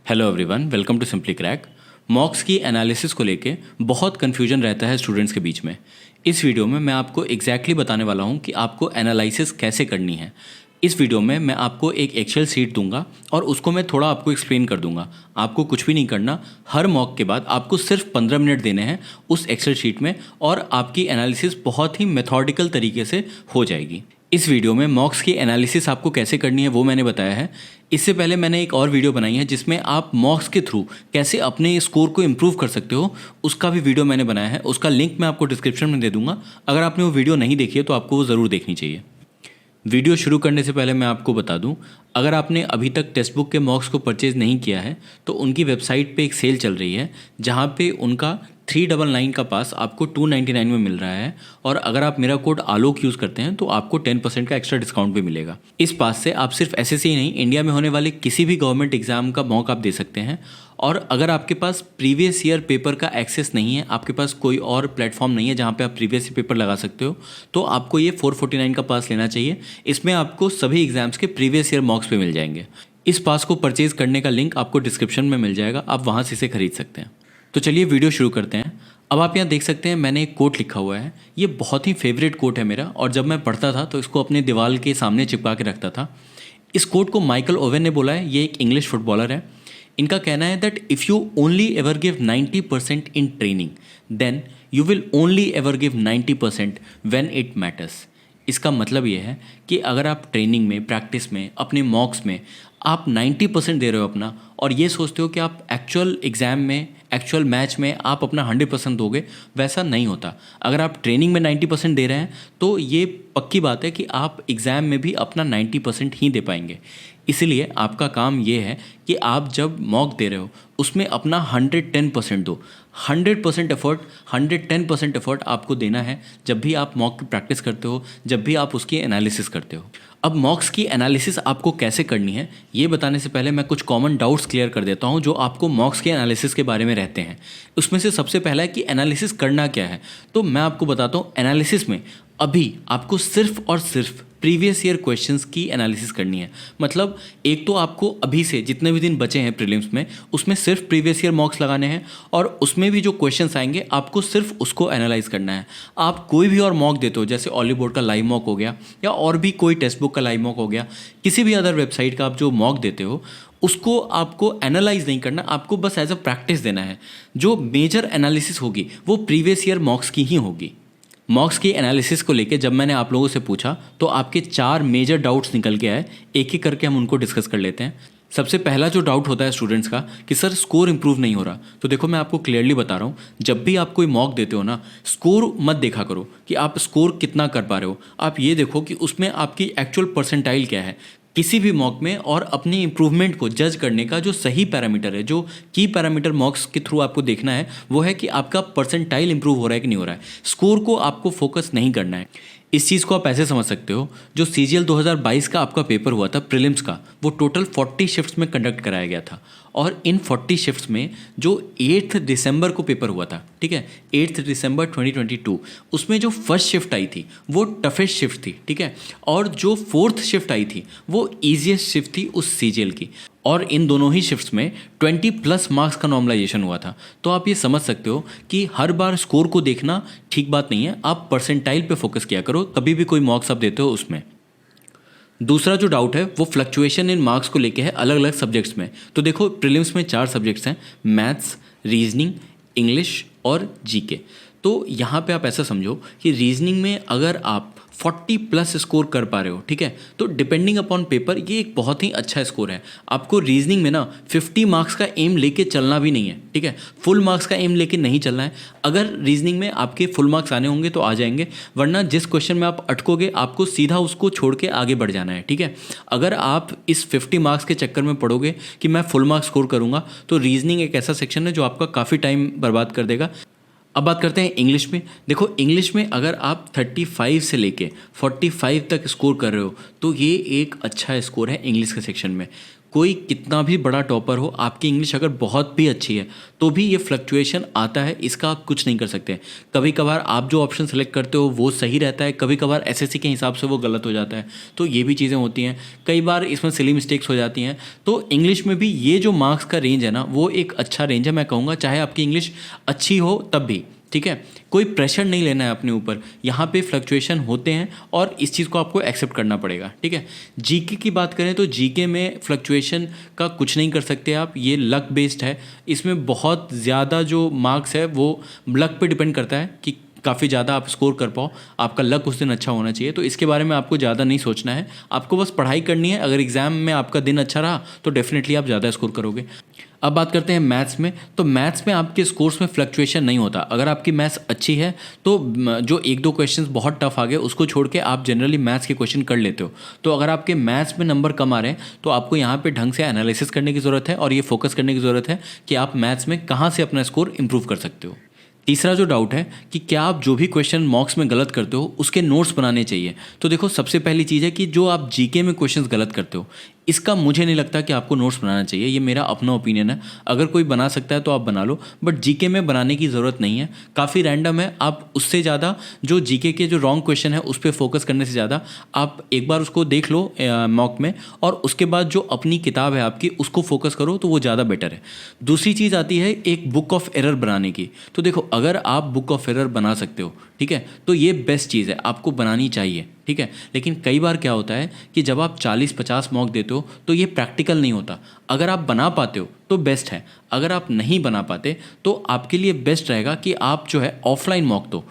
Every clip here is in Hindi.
Hello everyone, welcome to Simply Crack. Mocks की एनालिसिस को लेके बहुत कन्फ्यूजन रहता है स्टूडेंट्स के बीच में। इस वीडियो में मैं आपको एग्जैक्टली बताने वाला हूँ कि आपको एनालिसिस कैसे करनी है। इस वीडियो में मैं आपको एक एक्सेल शीट दूंगा और उसको मैं थोड़ा आपको एक्सप्लेन कर दूंगा। आपको कुछ भी नहीं करना, हर मॉक के बाद आपको सिर्फ 15 मिनट देने हैं उस एक्सेल शीट में और आपकी एनालिसिस बहुत ही मेथोडिकल तरीके से हो जाएगी। इस वीडियो में मॉक्स की एनालिसिस आपको कैसे करनी है वो मैंने बताया है। इससे पहले मैंने एक और वीडियो बनाई है जिसमें आप मॉक्स के थ्रू कैसे अपने स्कोर को इम्प्रूव कर सकते हो, उसका भी वीडियो मैंने बनाया है। उसका लिंक मैं आपको डिस्क्रिप्शन में दे दूंगा। अगर आपने वो वीडियो नहीं देखी है तो आपको वो ज़रूर देखनी चाहिए। वीडियो शुरू करने से पहले मैं आपको बता दूं, अगर आपने अभी तक टेक्स्ट बुक के मॉक्स को परचेज़ नहीं किया है तो उनकी वेबसाइट पे एक सेल चल रही है जहां पे उनका 399 का पास आपको 299 में मिल रहा है। और अगर आप मेरा कोड आलोक यूज़ करते हैं तो आपको 10% का एक्स्ट्रा डिस्काउंट भी मिलेगा। इस पास से आप सिर्फ एसएससी ही नहीं, इंडिया में होने वाले किसी भी गवर्नमेंट एग्जाम का मॉक आप दे सकते हैं। और अगर आपके पास प्रीवियस ईयर पेपर का एक्सेस नहीं है, आपके पास कोई और प्लेटफॉर्म नहीं है जहाँ पे आप प्रीवियस ईयर पेपर लगा सकते हो, तो आपको ये 449 का पास लेना चाहिए। इसमें आपको सभी एग्जाम्स के प्रीवियस ईयर मॉक्स पे मिल जाएंगे। इस पास को परचेज करने का लिंक आपको डिस्क्रिप्शन में मिल जाएगा, आप वहाँ से इसे खरीद सकते हैं। तो चलिए वीडियो शुरू करते हैं। अब आप यहाँ देख सकते हैं मैंने एक कोट लिखा हुआ है। ये बहुत ही फेवरेट कोट है मेरा और जब मैं पढ़ता था तो इसको अपने दीवार के सामने चिपका के रखता था। इस कोट को माइकल ओवेन ने बोला है। ये एक इंग्लिश फुटबॉलर है। इनका कहना है that if you only ever give 90% in training then you will only ever give 90% when it matters. इसका मतलब ये है कि अगर आप ट्रेनिंग में, प्रैक्टिस में, अपने मॉक्स में आप 90% दे रहे हो अपना और ये सोचते हो कि आप एक्चुअल एग्ज़ाम में, एक्चुअल मैच में आप अपना 100% दोगे, वैसा नहीं होता। अगर आप ट्रेनिंग में 90% दे रहे हैं तो ये पक्की बात है कि आप एग्ज़ाम में भी अपना 90% ही दे पाएंगे। इसलिए आपका काम ये है कि आप जब मॉक दे रहे हो उसमें अपना 110% दो। 100% एफर्ट, 110% एफर्ट आपको देना है जब भी आप मॉक की प्रैक्टिस करते हो, जब भी आप उसकी एनालिसिस करते हो। अब मॉक्स की एनालिसिस आपको कैसे करनी है ये बताने से पहले मैं कुछ कॉमन डाउट्स क्लियर कर देता हूँ जो आपको मॉक्स के एनालिसिस के बारे में रहते हैं। उसमें से सबसे पहला है कि एनालिसिस करना क्या है। तो मैं आपको बताता हूँ, एनालिसिस में अभी आपको सिर्फ और सिर्फ प्रीवियस ईयर क्वेश्चंस की एनालिसिस करनी है। मतलब एक तो आपको अभी से जितने भी दिन बचे हैं प्रीलिम्स में उसमें सिर्फ प्रीवियस ईयर मॉक्स लगाने हैं और उसमें भी जो क्वेश्चंस आएंगे आपको सिर्फ उसको एनालाइज करना है। आप कोई भी और मॉक देते हो, जैसे ऑली बोर्ड का लाइव मॉक हो गया या और भी कोई टेक्स्ट बुक का लाइव मॉक हो गया, किसी भी अदर वेबसाइट का आप जो मॉक देते हो उसको आपको एनालाइज नहीं करना, आपको बस एज अ प्रैक्टिस देना है। जो मेजर एनालिसिस होगी वो प्रीवियस ईयर मॉक्स की ही होगी। मॉक्स की एनालिसिस को लेके जब मैंने आप लोगों से पूछा तो आपके 4 मेजर डाउट्स निकल के आए। एक एक करके हम उनको डिस्कस कर लेते हैं। सबसे पहला जो डाउट होता है स्टूडेंट्स का कि सर स्कोर इंप्रूव नहीं हो रहा। तो देखो मैं आपको क्लियरली बता रहा हूँ, जब भी आप कोई मॉक देते हो ना, स्कोर मत देखा करो कि आप स्कोर कितना कर पा रहे हो। आप ये देखो कि उसमें आपकी एक्चुअल परसेंटाइल क्या है किसी भी मॉक में। और अपनी इंप्रूवमेंट को जज करने का जो सही पैरामीटर है, जो की पैरामीटर मॉक्स के थ्रू आपको देखना है, वो है कि आपका परसेंटाइल इंप्रूव हो रहा है कि नहीं हो रहा है। स्कोर को आपको फोकस नहीं करना है। इस चीज़ को आप ऐसे समझ सकते हो, जो सीजीएल 2022 का आपका पेपर हुआ था प्रीलिम्स का, वो टोटल 40 शिफ्ट्स में कंडक्ट कराया गया था। और इन 40 शिफ्ट्स में जो 8 दिसंबर को पेपर हुआ था, ठीक है, 8 दिसंबर 2022, उसमें जो फर्स्ट शिफ्ट आई थी वो टफेस्ट शिफ्ट थी, ठीक है, और जो फोर्थ शिफ्ट आई थी वो ईजिएस्ट शिफ्ट थी उस सीजीएल की। और इन दोनों ही शिफ्ट्स में 20+ मार्क्स का नॉर्मलाइजेशन हुआ था। तो आप ये समझ सकते हो कि हर बार स्कोर को देखना ठीक बात नहीं है। आप परसेंटाइल पे फोकस किया करो कभी भी कोई मॉक्स आप देते हो उसमें। दूसरा जो डाउट है वो फ्लक्चुएशन इन मार्क्स को लेके है अलग अलग सब्जेक्ट्स में। तो देखो प्रीलिम्स में 4 सब्जेक्ट्स हैं, मैथ्स, रीजनिंग, इंग्लिश और जीके। तो यहाँ पे आप ऐसा समझो कि रीजनिंग में अगर आप 40+ स्कोर कर पा रहे हो, ठीक है, तो डिपेंडिंग अपॉन पेपर ये एक बहुत ही अच्छा स्कोर है। आपको रीजनिंग में ना 50 मार्क्स का एम लेके चलना भी नहीं है, ठीक है, फुल मार्क्स का एम लेके नहीं चलना है। अगर रीजनिंग में आपके फुल मार्क्स आने होंगे तो आ जाएंगे, वरना जिस क्वेश्चन में आप अटकोगे आपको सीधा उसको छोड़ के आगे बढ़ जाना है, ठीक है। अगर आप इस 50 मार्क्स के चक्कर में पड़ोगे कि मैं फुल मार्क्स स्कोर करूँगा तो रीजनिंग एक ऐसा सेक्शन है जो आपका काफ़ी टाइम बर्बाद कर देगा। अब बात करते हैं इंग्लिश में। देखो इंग्लिश में अगर आप 35 से लेके 45 तक स्कोर कर रहे हो तो ये एक अच्छा स्कोर है इंग्लिश के सेक्शन में। कोई कितना भी बड़ा टॉपर हो, आपकी इंग्लिश अगर बहुत भी अच्छी है तो भी ये फ्लक्चुएशन आता है, इसका आप कुछ नहीं कर सकते। कभी कभार आप जो ऑप्शन सेलेक्ट करते हो वो सही रहता है, कभी कभार एसएससी के हिसाब से वो गलत हो जाता है, तो ये भी चीज़ें होती हैं। कई बार इसमें सिली मिस्टेक्स हो जाती हैं। तो इंग्लिश में भी ये जो मार्क्स का रेंज है ना, वो एक अच्छा रेंज है, मैं कहूँगा, चाहे आपकी इंग्लिश अच्छी हो तब भी, ठीक है। कोई प्रेशर नहीं लेना है अपने ऊपर, यहाँ पे फ्लक्चुएशन होते हैं और इस चीज़ को आपको एक्सेप्ट करना पड़ेगा, ठीक है। जीके की बात करें तो जीके में फ्लक्चुएशन का कुछ नहीं कर सकते आप, ये लक बेस्ड है। इसमें बहुत ज़्यादा जो मार्क्स है वो लक पे डिपेंड करता है कि काफ़ी ज़्यादा आप स्कोर कर पाओ, आपका लक उस दिन अच्छा होना चाहिए। तो इसके बारे में आपको ज़्यादा नहीं सोचना है, आपको बस पढ़ाई करनी है। अगर एग्ज़ाम में आपका दिन अच्छा रहा तो डेफिनेटली आप ज़्यादा स्कोर करोगे। अब बात करते हैं मैथ्स में। तो मैथ्स में आपके स्कोर्स में फ्लक्चुएशन नहीं होता। अगर आपकी मैथ्स अच्छी है तो जो एक दो क्वेश्चंस बहुत टफ आ गए उसको छोड़ के आप जनरली मैथ्स के क्वेश्चन कर लेते हो। तो अगर आपके मैथ्स में नंबर कम आ रहे हैं तो आपको यहाँ पे ढंग से एनालिसिस करने की ज़रूरत है और ये फोकस करने की ज़रूरत है कि आप मैथ्स में कहाँ से अपना स्कोर इंप्रूव कर सकते हो। तीसरा जो डाउट है कि क्या आप जो भी क्वेश्चन मॉक्स में गलत करते हो उसके नोट्स बनाने चाहिए। तो देखो, सबसे पहली चीज़ है कि जो आप जीके में क्वेश्चंस गलत करते हो इसका मुझे नहीं लगता कि आपको नोट्स बनाना चाहिए, ये मेरा अपना ओपिनियन है। अगर कोई बना सकता है तो आप बना लो, बट जीके में बनाने की ज़रूरत नहीं है। काफ़ी रैंडम है, आप उससे ज़्यादा जो जीके के जो रॉन्ग क्वेश्चन है उस पर फोकस करने से ज़्यादा आप एक बार उसको देख लो मॉक में, और उसके बाद जो अपनी किताब है आपकी उसको फोकस करो तो वो ज़्यादा बेटर है। दूसरी चीज़ आती है एक बुक ऑफ एरर बनाने की। तो देखो, अगर आप बुक ऑफ एरर बना सकते हो, ठीक है, तो ये बेस्ट चीज़ है, आपको बनानी चाहिए, ठीक है। लेकिन कई बार क्या होता है कि जब आप 40-50 मॉक देते हो तो ये प्रैक्टिकल नहीं होता। अगर आप बना पाते हो तो बेस्ट है, अगर आप नहीं बना पाते तो आपके लिए बेस्ट रहेगा कि आप जो है ऑफलाइन मॉक दो।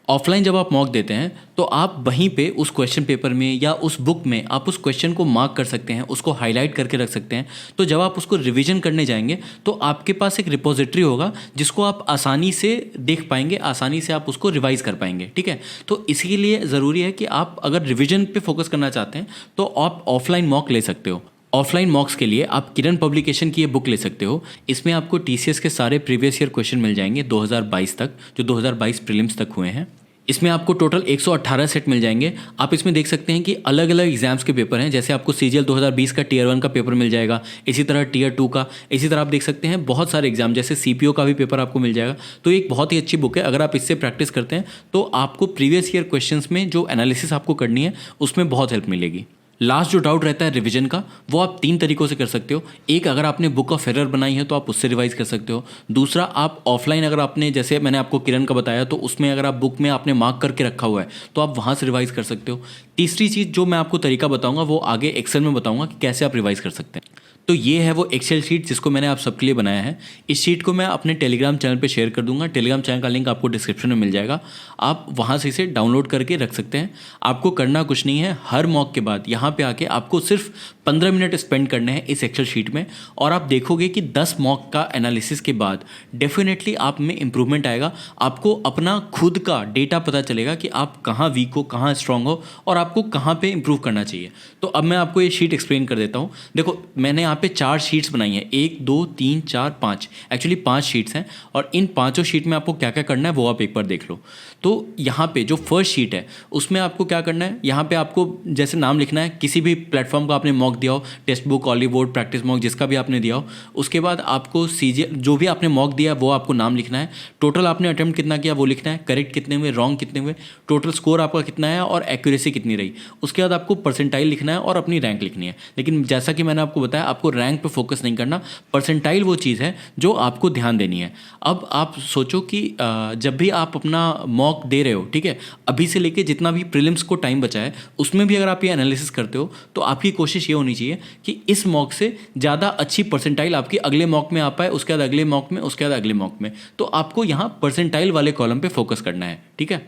ऑफलाइन जब आप मॉक देते हैं तो आप वहीं पे उस क्वेश्चन पेपर में या उस बुक में आप उस क्वेश्चन को मार्क कर सकते हैं, उसको हाईलाइट करके रख सकते हैं। तो जब आप उसको रिवीजन करने जाएंगे तो आपके पास एक रिपोजिटरी होगा जिसको आप आसानी से देख पाएंगे, आसानी से आप उसको रिवाइज कर पाएंगे, ठीक है। तो इसी लिए ज़रूरी है कि आप अगर रिवीजन पे फोकस करना चाहते हैं तो आप ऑफलाइन मॉक ले सकते हो। ऑफलाइन मॉक्स के लिए आप किरण पब्लिकेशन की ये बुक ले सकते हो। इसमें आपको टीसीएस के सारे प्रीवियस ईयर क्वेश्चन मिल जाएंगे 2022 तक, जो 2022 प्रीलिम्स तक हुए हैं। इसमें आपको टोटल 118 सेट मिल जाएंगे। आप इसमें देख सकते हैं कि अलग अलग एग्जाम्स के पेपर हैं, जैसे आपको सीजीएल 2020 का टीयर 1 का पेपर मिल जाएगा, इसी तरह टीयर 2 का, इसी तरह आप देख सकते हैं बहुत सारे एग्जाम, जैसे सीपीओ का भी पेपर आपको मिल जाएगा। तो एक बहुत ही अच्छी बुक है, अगर आप इससे प्रैक्टिस करते हैं तो आपको प्रीवियस ईयर क्वेश्चंस में जो एनालिसिस आपको करनी है उसमें बहुत हेल्प मिलेगी। लास्ट जो डाउट रहता है रिवीजन का, वो आप 3 तरीकों से कर सकते हो। एक, अगर आपने बुक ऑफ एरर बनाई है तो आप उससे रिवाइज कर सकते हो। दूसरा, आप ऑफलाइन अगर आपने, जैसे मैंने आपको किरण का बताया, तो उसमें अगर आप बुक में आपने मार्क करके रखा हुआ है तो आप वहाँ से रिवाइज कर सकते हो। तीसरी चीज़ जो मैं आपको तरीका बताऊँगा वो आगे एक्सेल में बताऊँगा कि कैसे आप रिवाइज कर सकते हैं। तो ये है वो एक्सेल शीट जिसको मैंने आप सबके लिए बनाया है। इस शीट को मैं अपने टेलीग्राम चैनल पे शेयर कर दूंगा। टेलीग्राम चैनल का लिंक आपको डिस्क्रिप्शन में मिल जाएगा, आप वहाँ से इसे डाउनलोड करके रख सकते हैं। आपको करना कुछ नहीं है, हर मॉक के बाद यहाँ पे आके आपको सिर्फ 15 मिनट स्पेंड करने हैं इस एक्सेल शीट में, और आप देखोगे कि 10 मॉक का एनालिसिस के बाद डेफिनेटली आप में इंप्रूवमेंट आएगा। आपको अपना खुद का डेटा पता चलेगा कि आप कहाँ वीक हो, कहाँ स्ट्रांग हो, और आपको कहाँ पे इंप्रूव करना चाहिए। तो अब मैं आपको ये शीट एक्सप्लेन कर देता हूँ। देखो, मैंने यहाँ पे 4 शीट्स बनाई हैं, 1 2 3 4 5, एक्चुअली 5 शीट्स हैं, और इन पाँचों शीट में आपको क्या क्या करना है वो आप एक बार देख लो। तो यहाँ पे जो फर्स्ट शीट है उसमें आपको क्या करना है, यहाँ पे आपको जैसे नाम लिखना है, किसी भी प्लेटफॉर्म का आपने मॉक दिया हो, text book, Hollywood, practice mock, जिसका भी आपने दिया हो। उसके बाद आपको सीजीएल जो भी आपने मॉक दिया वो आपको नाम लिखना है, टोटल आपने अटेम्प्ट कितना किया वो लिखना है, करेक्ट कितने हुए, रॉन्ग कितने हुए, टोटल स्कोर आपका कितना है और एक्यूरेसी कितनी रही। उसके बाद आपको परसेंटाइल लिखना है और अपनी रैंक लिखनी है। लेकिन जैसा कि मैंने आपको बताया, आपको रैंक पे फोकस नहीं करना, परसेंटाइल वो चीज़ है जो आपको ध्यान देनी है। अब आप सोचो कि जब भी आप अपना मॉक दे रहे हो, ठीक है, अभी से लेके जितना भी प्रीलिम्स को टाइम बचा है उसमें भी अगर आप ये एनालिसिस करते हो तो आपकी कोशिश ये होनी चाहिए कि इस मॉक से ज़्यादा अच्छी परसेंटाइल आपकी अगले मॉक में आ पाए, उसके बाद अगले मॉक में, उसके बाद अगले मॉक में। तो आपको यहाँ परसेंटाइल वाले कॉलम पे फोकस करना है, ठीक है।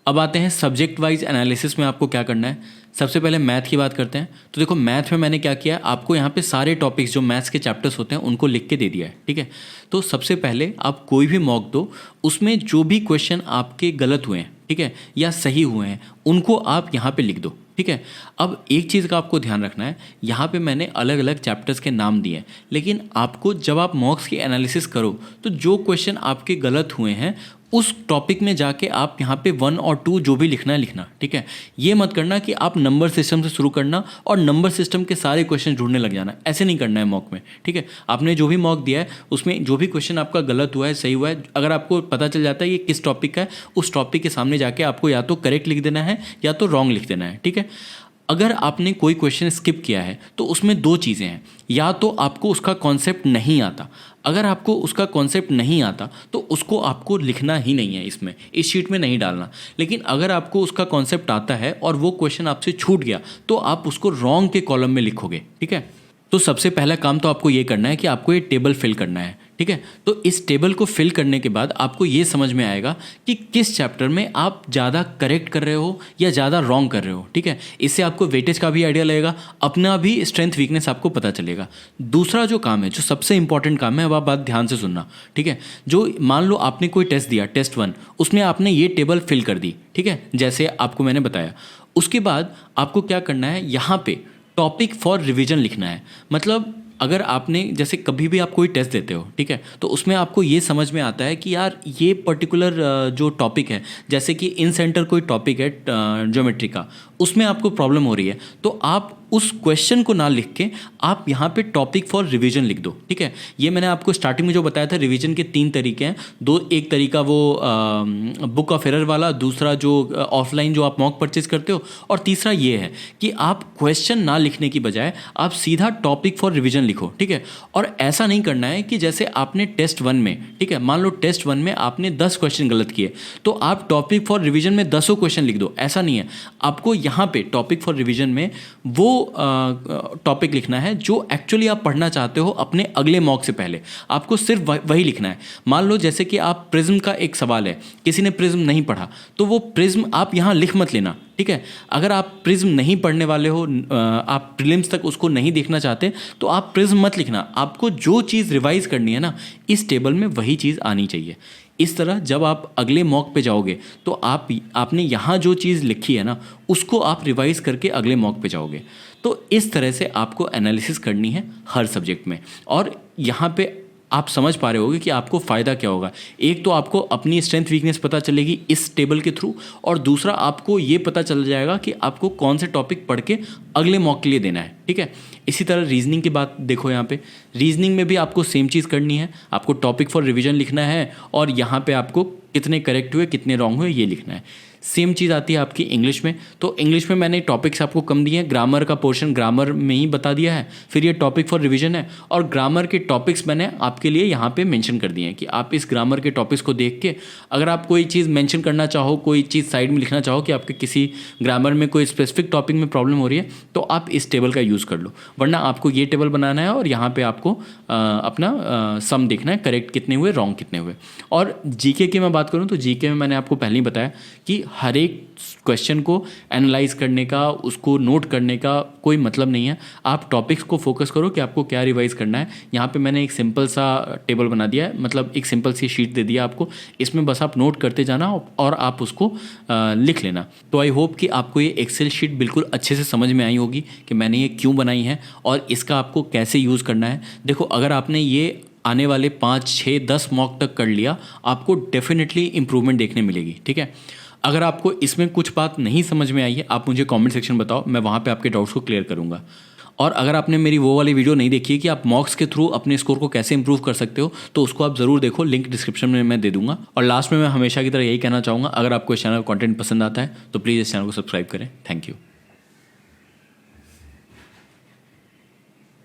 अब आते हैं सब्जेक्ट वाइज एनालिसिस में आपको क्या करना है। सबसे पहले मैथ की बात करते हैं। तो देखो, मैथ में मैंने क्या किया है, आपको यहाँ पे सारे टॉपिक्स जो मैथ्स के चैप्टर्स होते हैं उनको लिख के दे दिया है, ठीक है। तो सबसे पहले आप कोई भी मॉक दो, उसमें जो भी क्वेश्चन आपके गलत हुए हैं, ठीक है, या सही हुए हैं, उनको आप यहाँ पे लिख दो, ठीक है। अब एक चीज़ का आपको ध्यान रखना है, यहाँ पे मैंने अलग अलग चैप्टर्स के नाम दिए हैं, लेकिन आपको जब आप मॉक्स की एनालिसिस करो तो जो क्वेश्चन आपके गलत हुए हैं उस टॉपिक में जाके आप यहाँ पे 1 और 2 जो भी लिखना है लिखना, ठीक है। ये मत करना कि आप नंबर सिस्टम से शुरू करना और नंबर सिस्टम के सारे क्वेश्चन ढूंढने लग जाना, ऐसे नहीं करना है मॉक में, ठीक है। आपने जो भी मॉक दिया है उसमें जो भी क्वेश्चन आपका गलत हुआ है सही हुआ है, अगर आपको पता चल जाता है ये किस टॉपिक का है, उस टॉपिक के सामने जाके आपको या तो करेक्ट लिख देना है या तो रॉन्ग लिख देना है, ठीक है। अगर आपने कोई क्वेश्चन स्किप किया है तो उसमें दो चीज़ें हैं, या तो आपको उसका कॉन्सेप्ट नहीं आता, अगर आपको उसका कॉन्सेप्ट नहीं आता तो उसको आपको लिखना ही नहीं है, इसमें इस शीट में नहीं डालना। लेकिन अगर आपको उसका कॉन्सेप्ट आता है और वो क्वेश्चन आपसे छूट गया तो आप उसको रॉन्ग के कॉलम में लिखोगे, ठीक है। तो सबसे पहला काम तो आपको ये करना है कि आपको ये टेबल फिल करना है, ठीक है। तो इस टेबल को फिल करने के बाद आपको ये समझ में आएगा कि किस चैप्टर में आप ज़्यादा करेक्ट कर रहे हो या ज़्यादा रॉन्ग कर रहे हो, ठीक है। इससे आपको वेटेज का भी आइडिया लगेगा, अपना भी स्ट्रेंथ वीकनेस आपको पता चलेगा। दूसरा जो काम है, जो सबसे इंपॉर्टेंट काम है, अब आप बात ध्यान से सुनना, ठीक है। जो मान लो आपने कोई टेस्ट दिया, टेस्ट 1, उसमें आपने ये टेबल फिल कर दी, ठीक है, जैसे आपको मैंने बताया। उसके बाद आपको क्या करना है, यहाँ पे टॉपिक फॉर रिवीजन लिखना है। मतलब अगर आपने जैसे कभी भी आप कोई टेस्ट देते हो, ठीक है, तो उसमें आपको ये समझ में आता है कि यार ये पर्टिकुलर जो टॉपिक है, जैसे कि इन सेंटर कोई टॉपिक है ज्योमेट्री का, उसमें आपको प्रॉब्लम हो रही है, तो आप उस क्वेश्चन को ना लिख के आप यहाँ पे टॉपिक फॉर रिवीजन लिख दो, ठीक है। ये मैंने आपको स्टार्टिंग में जो बताया था, रिवीजन के 3 तरीके हैं। एक तरीका वो बुक ऑफ एरर वाला, दूसरा जो ऑफलाइन जो आप मॉक परचेज करते हो, और तीसरा ये है कि आप क्वेश्चन ना लिखने की बजाय आप सीधा टॉपिक फॉर रिवीजन लिखो, ठीक है। और ऐसा नहीं करना है कि जैसे आपने टेस्ट 1 में, ठीक है, मान लो टेस्ट 1 में आपने 10 क्वेश्चन गलत किए तो आप टॉपिक फॉर रिवीजन में 10 क्वेश्चन लिख दो, ऐसा नहीं है। आपको यहाँ पे टॉपिक फॉर रिवीजन में वो टॉपिक लिखना है जो एक्चुअली आप पढ़ना चाहते हो अपने अगले मॉक से पहले, आपको सिर्फ वही लिखना है। मान लो जैसे कि आप प्रिज्म का एक सवाल है, किसी ने प्रिज्म नहीं पढ़ा, तो वो प्रिज्म आप यहाँ लिख मत लेना, ठीक है। अगर आप प्रिज्म नहीं पढ़ने वाले हो, आप प्रीलिम्स तक उसको नहीं देखना चाहते, तो आप प्रिज्म मत लिखना। आपको जो चीज़ रिवाइज करनी है ना, इस टेबल में वही चीज़ आनी चाहिए। इस तरह जब आप अगले मॉक पे जाओगे तो आपने यहाँ जो चीज़ लिखी है ना, उसको आप रिवाइज करके अगले मॉक पे जाओगे। तो इस तरह से आपको एनालिसिस करनी है हर सब्जेक्ट में, और यहाँ पे आप समझ पा रहे होगे कि आपको फ़ायदा क्या होगा। एक तो आपको अपनी स्ट्रेंथ वीकनेस पता चलेगी इस टेबल के थ्रू, और दूसरा आपको ये पता चल जाएगा कि आपको कौन से टॉपिक पढ़ के अगले मॉक के लिए देना है, ठीक है। इसी तरह रीजनिंग की बात देखो, यहाँ पे रीजनिंग में भी आपको सेम चीज़ करनी है। आपको टॉपिक फॉर रिवीजन लिखना है और यहाँ पे आपको कितने करेक्ट हुए कितने रॉन्ग हुए ये लिखना है। सेम चीज़ आती है आपकी इंग्लिश में। तो इंग्लिश में मैंने टॉपिक्स आपको कम दिए हैं, ग्रामर का पोर्शन ग्रामर में ही बता दिया है, फिर ये टॉपिक फॉर रिवीजन है, और ग्रामर के टॉपिक्स मैंने आपके लिए यहाँ पे मेंशन कर दिए हैं कि आप इस ग्रामर के टॉपिक्स को देख के अगर आप कोई चीज़ मेंशन करना चाहो, कोई चीज़ साइड में लिखना चाहो कि आपके किसी ग्रामर में कोई स्पेसिफिक टॉपिक में प्रॉब्लम हो रही है, तो आप इस टेबल का यूज़ कर लो। वरना आपको ये टेबल बनाना है और यहाँ पर आपको अपना सम देखना है, करेक्ट कितने हुए रॉन्ग कितने हुए। और जीके की मैं बात करूँ तो जीके में मैंने आपको पहले ही बताया कि हर एक क्वेश्चन को एनालाइज करने का, उसको नोट करने का कोई मतलब नहीं है। आप टॉपिक्स को फोकस करो कि आपको क्या रिवाइज करना है। यहाँ पे मैंने एक सिंपल सा टेबल बना दिया है, मतलब एक सिंपल सी शीट दे दिया आपको, इसमें बस आप नोट करते जाना और आप उसको लिख लेना। तो आई होप कि आपको ये एक्सेल शीट बिल्कुल अच्छे से समझ में आई होगी कि मैंने ये क्यों बनाई है और इसका आपको कैसे यूज़ करना है। देखो, अगर आपने ये आने वाले 5, 6, 10 मॉक तक कर लिया, आपको डेफिनेटली इंप्रूवमेंट देखने मिलेगी, ठीक है। अगर आपको इसमें कुछ बात नहीं समझ में आई है, आप मुझे कमेंट सेक्शन बताओ, मैं वहाँ पे आपके डाउट्स को क्लियर करूँगा। और अगर आपने मेरी वो वाली वीडियो नहीं देखी है कि आप मॉक्स के थ्रू अपने स्कोर को कैसे इंप्रूव कर सकते हो, तो उसको आप ज़रूर देखो, लिंक डिस्क्रिप्शन में मैं दे दूँगा। और लास्ट में मैं हमेशा की तरह यही कहना चाहूँगा, अगर आपको इस चैनल का कंटेंट पसंद आता है तो प्लीज़ इस चैनल को सब्सक्राइब करें। Thank you.